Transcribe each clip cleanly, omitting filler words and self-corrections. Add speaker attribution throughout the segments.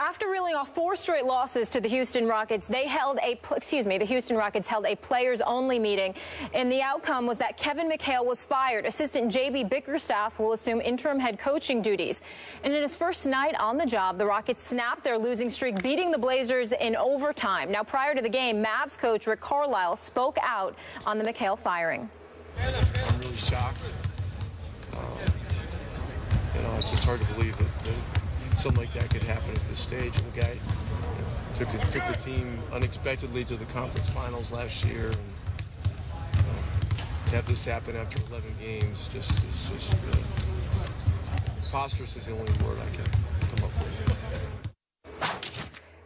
Speaker 1: After reeling off 4 straight losses to the Houston Rockets, the Houston Rockets held a players-only meeting, and the outcome was that Kevin Mchale was fired. Assistant J.B. Bickerstaff will assume interim head coaching duties. And in his first night on the job, the Rockets snapped their losing streak, beating the Blazers in overtime. Now, prior to the game, Mavs coach Rick Carlisle spoke out on the Mchale firing.
Speaker 2: I'm really shocked. It's just hard to believe that something like that could happen at this stage. And the guy took the team unexpectedly to the conference finals last year. And, to have this happen after 11 games, preposterous is the only word I can come up with.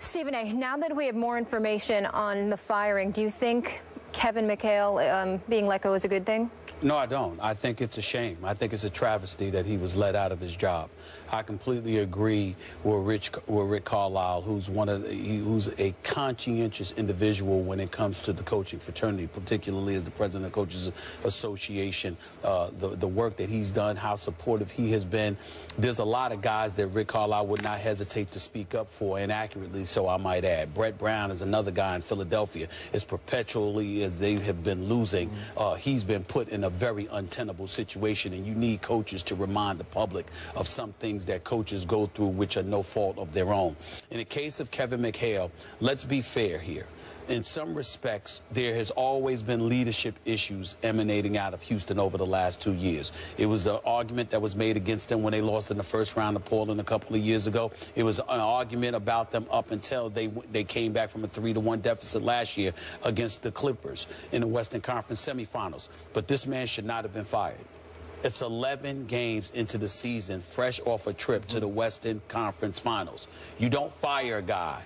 Speaker 1: Stephen A., now that we have more information on the firing, do you think Kevin Mchale being let go is a good thing?
Speaker 3: No, I don't. I think it's a shame. I think it's a travesty that he was let out of his job. I completely agree with Rick Carlisle, who's who's a conscientious individual when it comes to the coaching fraternity, particularly as the president of the Coaches Association. The work that he's done, how supportive he has been. There's a lot of guys that Rick Carlisle would not hesitate to speak up for, and accurately so, I might add. Brett Brown is another guy in Philadelphia. As perpetually as they have been losing, he's been put in a very untenable situation, and you need coaches to remind the public of some things that coaches go through which are no fault of their own. In the case of Kevin Mchale, let's be fair here. In some respects, there has always been leadership issues emanating out of Houston over the last 2 years. It was an argument that was made against them when they lost in the first round of Portland a couple of years ago. It was an argument about them up until they came back from a 3-1 deficit last year against the Clippers in the Western Conference semifinals. But this man should not have been fired. It's 11 games into the season, fresh off a trip to the Western Conference Finals. You don't fire a guy.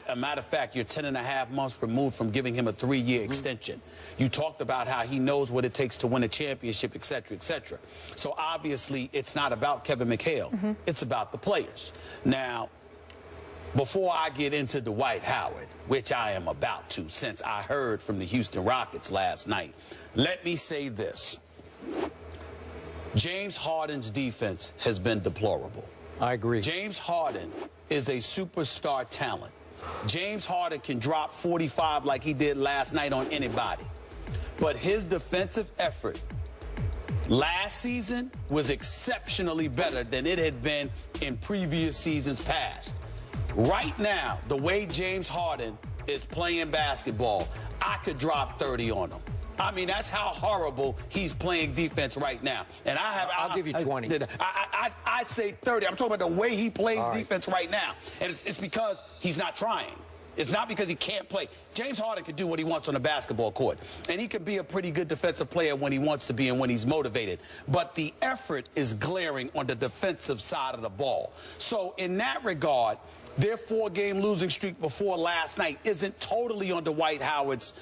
Speaker 3: A matter of fact, you're 10.5 months removed from giving him a 3-year extension. You talked about how he knows what it takes to win a championship, et cetera, et cetera. So obviously, it's not about Kevin Mchale. It's about the players. Now, before I get into Dwight Howard, which I am about to, since I heard from the Houston Rockets last night, let me say this. James Harden's defense has been deplorable.
Speaker 4: I agree.
Speaker 3: James Harden is a superstar talent. James Harden can drop 45 like he did last night on anybody. But his defensive effort last season was exceptionally better than it had been in previous seasons past. Right now, the way James Harden is playing basketball, I could drop 30 on him. I mean, that's how horrible he's playing defense right now. And
Speaker 4: I'll give you 20.
Speaker 3: I'd say 30. I'm talking about the way he plays defense right now. And it's because he's not trying. It's not because he can't play. James Harden can do what he wants on the basketball court. And he can be a pretty good defensive player when he wants to be and when he's motivated. But the effort is glaring on the defensive side of the ball. So in that regard, their 4-game losing streak before last night isn't totally on Dwight Howard's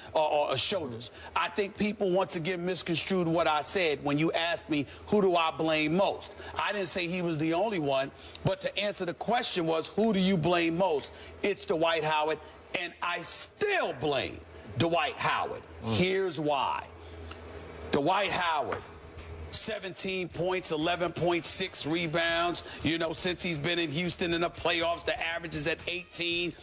Speaker 3: shoulders. I think people once again misconstrued what I said when you asked me, who do I blame most? I didn't say he was the only one, but to answer the question was, who do you blame most? It's Dwight Howard, and I still blame Dwight Howard. Here's why. Dwight Howard, 17 points, 11.6 rebounds. You know, since he's been in Houston in the playoffs, the average is at 18.9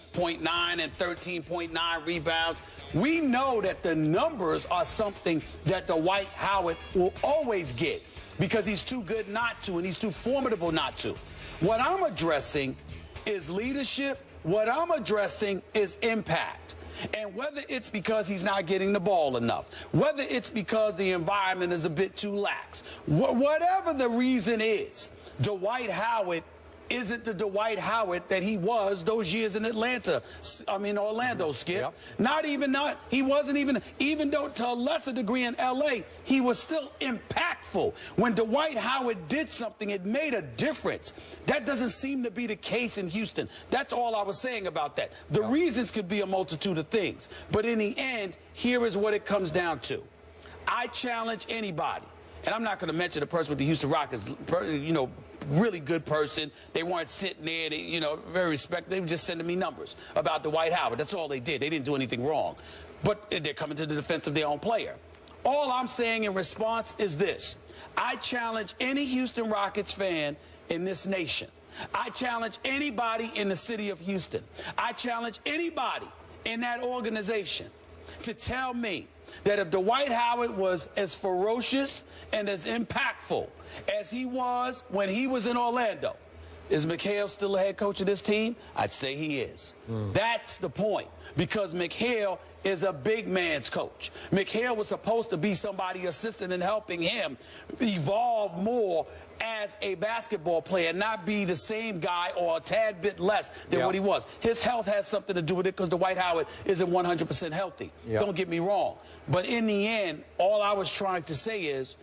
Speaker 3: and 13.9 rebounds. We know that the numbers are something that Dwight Howard will always get because he's too good not to and he's too formidable not to. What I'm addressing is leadership. What I'm addressing is impact. And whether it's because he's not getting the ball enough, whether it's because the environment is a bit too lax, whatever the reason is, Dwight Howard isn't the Dwight Howard that he was those years in Orlando, Skip. Yep. He wasn't even though to a lesser degree in L.A., he was still impactful. When Dwight Howard did something, it made a difference. That doesn't seem to be the case in Houston. That's all I was saying about that. The reasons could be a multitude of things. But in the end, here is what it comes down to. I challenge anybody, and I'm not going to mention the person with the Houston Rockets, really good person. They weren't sitting there, very respectful. They were just sending me numbers about Dwight Howard. That's all they did. They didn't do anything wrong. But they're coming to the defense of their own player. All I'm saying in response is this. I challenge any Houston Rockets fan in this nation. I challenge anybody in the city of Houston. I challenge anybody in that organization to tell me that if Dwight Howard was as ferocious and as impactful as he was when he was in Orlando, is Mchale still the head coach of this team? I'd say he is. That's the point, because Mchale is a big man's coach. Mchale was supposed to be somebody assisting and helping him evolve more as a basketball player, not be the same guy or a tad bit less than what he was. His health has something to do with it, because Dwight Howard isn't 100% healthy. Don't get me wrong. But in the end, all I was trying to say is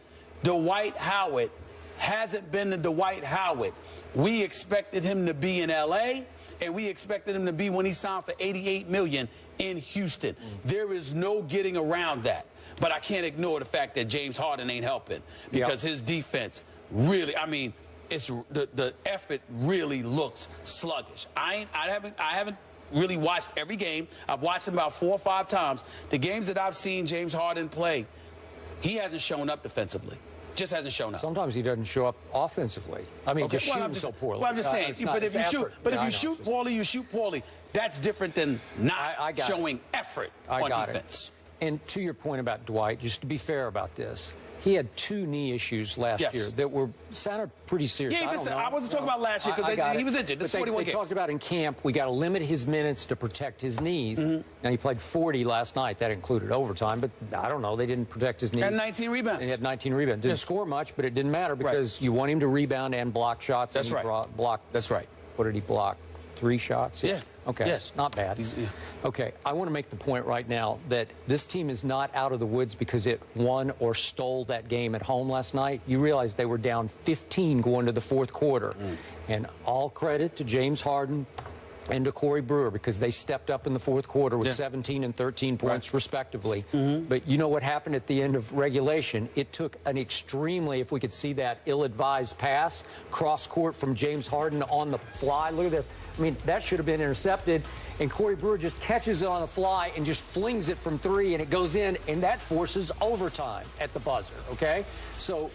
Speaker 3: Dwight Howard hasn't been the Dwight Howard we expected him to be in L.A., and we expected him to be when he signed for $88 million in Houston. There is no getting around that. But I can't ignore the fact that James Harden ain't helping, because his defense really, I mean, it's the effort really looks sluggish. I haven't really watched every game. I've watched him about 4 or 5 times. The games that I've seen James Harden play, he hasn't shown up defensively. Just hasn't shown up.
Speaker 4: Sometimes he doesn't show up offensively. I mean, just shooting so poorly.
Speaker 3: Well, I'm just saying. But if you shoot poorly, you shoot poorly. That's different than not showing effort on defense.
Speaker 4: And to your point about Dwight, just to be fair about this, he had 2 knee issues last year that sounded pretty serious.
Speaker 3: Yeah, I wasn't talking about last year because he was injured. This is 41 games.
Speaker 4: They talked about in camp, we got to limit his minutes to protect his knees. Now, he played 40 last night. That included overtime, but I don't know. They didn't protect his knees.
Speaker 3: And 19 rebounds.
Speaker 4: And he had 19 rebounds. Didn't score much, but it didn't matter because you want him to rebound and block shots.
Speaker 3: That's right. That's right.
Speaker 4: What did he block? 3 shots?
Speaker 3: Yeah.
Speaker 4: Okay.
Speaker 3: Yes.
Speaker 4: Not bad. Okay. I want to make the point right now that this team is not out of the woods because it won or stole that game at home last night. You realize they were down 15 going to the 4th quarter. And all credit to James Harden and to Corey Brewer, because they stepped up in the 4th quarter with 17 and 13 points respectively. But you know what happened at the end of regulation? It took an extremely, if we could see that, ill-advised pass cross court from James Harden on the fly. Look at this. I mean, that should have been intercepted, and Corey Brewer just catches it on the fly and just flings it from 3, and it goes in, and that forces overtime at the buzzer, okay? So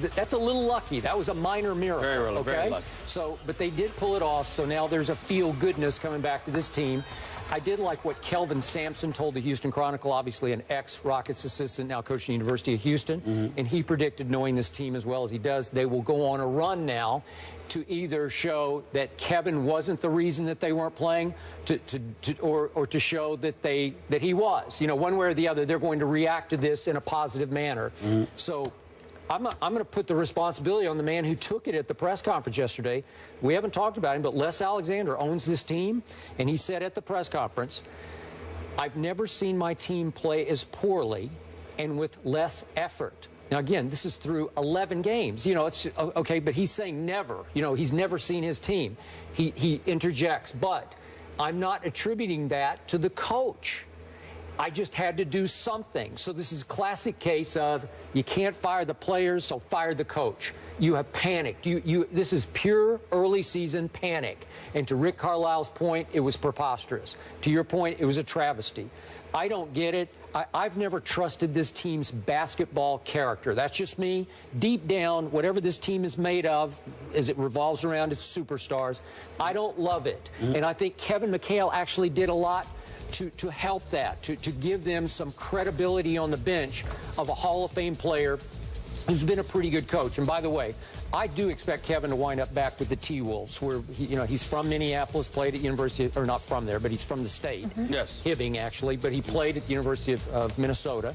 Speaker 4: that's a little lucky. That was a minor miracle,
Speaker 3: very lucky.
Speaker 4: So, but they did pull it off, so now there's a feel-goodness coming back to this team. I did like what Kelvin Sampson told the Houston Chronicle, obviously an ex-Rockets assistant, now coaching the University of Houston, and he predicted, knowing this team as well as he does, they will go on a run now to either show that Kevin wasn't the reason that they weren't playing, or to show that he was. You know, one way or the other, they're going to react to this in a positive manner. So I'm going to put the responsibility on the man who took it at the press conference yesterday. We haven't talked about him, but Les Alexander owns this team, and he said at the press conference, I've never seen my team play as poorly and with less effort. Now, again, this is through 11 games. You know, it's okay, but he's saying never. You know, he's never seen his team. He interjects, but I'm not attributing that to the coach. I just had to do something. So this is a classic case of you can't fire the players, so fire the coach. You have panicked. This is pure early season panic. And to Rick Carlisle's point, it was preposterous. To your point, it was a travesty. I don't get it. I've never trusted this team's basketball character. That's just me. Deep down, whatever this team is made of, as it revolves around its superstars, I don't love it. And I think Kevin Mchale actually did a lot to help that, to give them some credibility on the bench of a Hall of Fame player who's been a pretty good coach. And by the way, I do expect Kevin to wind up back with the T-Wolves, where he's from Minneapolis, played at University, or not from there, but he's from the state.
Speaker 3: Yes.
Speaker 4: Hibbing, actually, but he played at the University of Minnesota.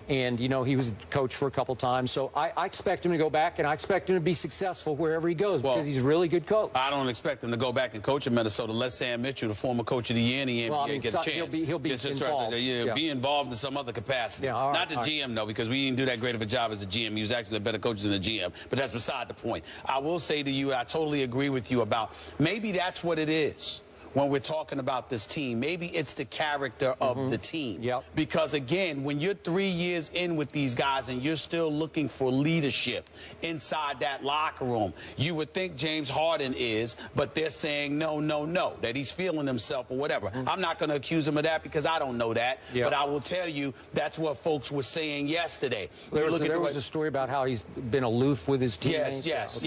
Speaker 4: And, he was coach for a couple times. So I expect him to go back, and I expect him to be successful wherever he goes, because he's a really good coach.
Speaker 3: I don't expect him to go back and coach in Minnesota. Let Sam Mitchell, the former coach of the year in the NBA, get a chance.
Speaker 4: He'll be involved.
Speaker 3: Be involved in some other capacity. Not the GM, though, because we didn't do that great of a job as a GM. He was actually a better coach than a GM, but that's beside the point. I will say to you, I totally agree with you about maybe that's what it is when we're talking about this team. Maybe it's the character of the team.
Speaker 4: Yep.
Speaker 3: Because, again, when you're 3 years in with these guys and you're still looking for leadership inside that locker room, you would think James Harden is, but they're saying no, no, no, that he's feeling himself or whatever. I'm not going to accuse him of that because I don't know that.
Speaker 4: Yep.
Speaker 3: But I will tell you that's what folks were saying yesterday.
Speaker 4: There was a story about how he's been aloof with his teammates.
Speaker 3: Yes.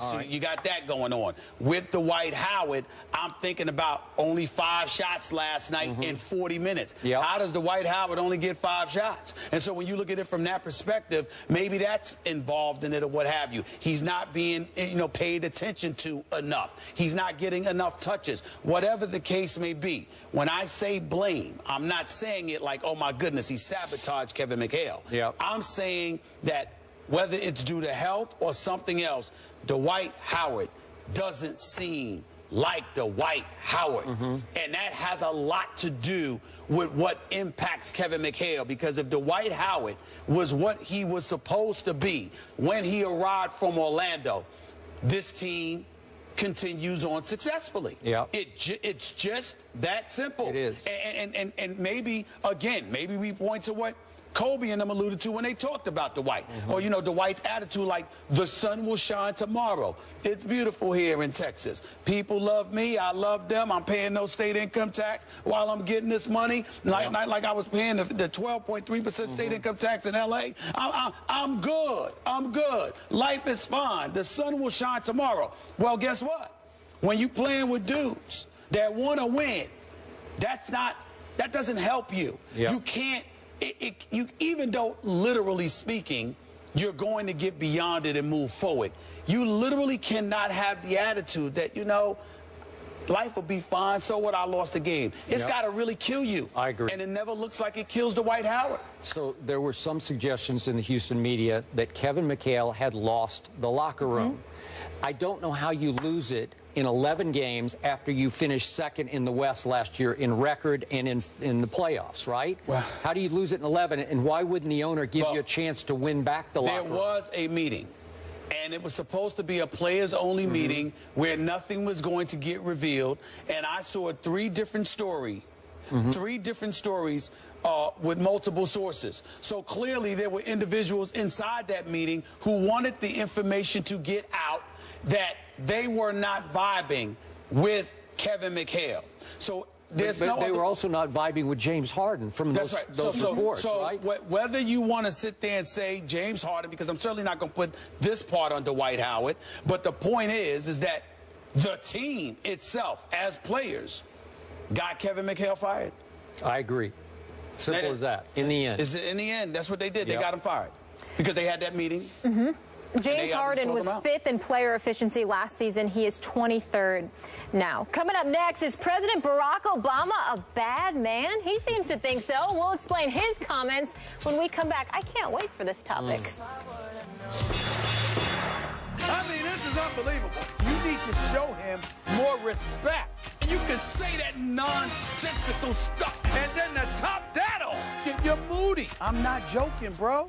Speaker 4: All
Speaker 3: So
Speaker 4: right.
Speaker 3: you got that going on. With Dwight Howard, I'm thinking about only 5 shots last night in 40 minutes.
Speaker 4: Yep.
Speaker 3: How does Dwight Howard only get 5 shots? And so when you look at it from that perspective, maybe that's involved in it or what have you. He's not being, paid attention to enough. He's not getting enough touches. Whatever the case may be, when I say blame, I'm not saying it like, oh my goodness, he sabotaged Kevin McHale.
Speaker 4: Yep.
Speaker 3: I'm saying that whether it's due to health or something else, Dwight Howard doesn't seem like Dwight Howard. And that has a lot to do with what impacts Kevin McHale, because if Dwight Howard was what he was supposed to be when he arrived from Orlando, this team continues on successfully.
Speaker 4: Yeah.
Speaker 3: It's just that simple.
Speaker 4: It is.
Speaker 3: And maybe, again, maybe we point to what Kobe and them alluded to when they talked about Dwight. Or, Dwight's attitude like, the sun will shine tomorrow. It's beautiful here in Texas. People love me. I love them. I'm paying no state income tax while I'm getting this money. Like I was paying the 12.3% state income tax in L.A. I'm good. I'm good. Life is fine. The sun will shine tomorrow. Well, guess what? When you playing with dudes that want to win, that doesn't help you.
Speaker 4: Yeah.
Speaker 3: You can't. You, even though, literally speaking, you're going to get beyond it and move forward, you literally cannot have the attitude that, life will be fine, so what, I lost the game. It's got to really kill you.
Speaker 4: I agree.
Speaker 3: And it never looks like it kills Dwight Howard.
Speaker 4: So there were some suggestions in the Houston media that Kevin McHale had lost the locker room. I don't know how you lose it in 11 games after you finished second in the West last year in record and in the playoffs, right?
Speaker 3: Well,
Speaker 4: how do you lose it in 11, and why wouldn't the owner give you a chance to win back the locker room?
Speaker 3: There was a meeting, and it was supposed to be a players-only meeting where nothing was going to get revealed, and I saw 3 different stories. 3 different stories with multiple sources. So clearly there were individuals inside that meeting who wanted the information to get out that they were not vibing with Kevin McHale. So there's
Speaker 4: but
Speaker 3: no
Speaker 4: they
Speaker 3: other...
Speaker 4: were also not vibing with James Harden from those reports, right?
Speaker 3: Whether you want to sit there and say James Harden, because I'm certainly not going to put this part on Dwight Howard, but the point is that the team itself, as players, got Kevin McHale fired.
Speaker 4: I agree. Simple as that. In the end.
Speaker 3: In the end, that's what they did. They got him fired because they had that meeting.
Speaker 1: James Harden was 5th in player efficiency last season. He is 23rd now. Coming up next, is President Barack Obama a bad man? He seems to think so. We'll explain his comments when we come back. I can't wait for this topic.
Speaker 5: I mean, this is unbelievable. You need to show him more respect.
Speaker 3: And you can say that nonsensical stuff
Speaker 5: And then to top that off, you're moody. I'm not joking, bro.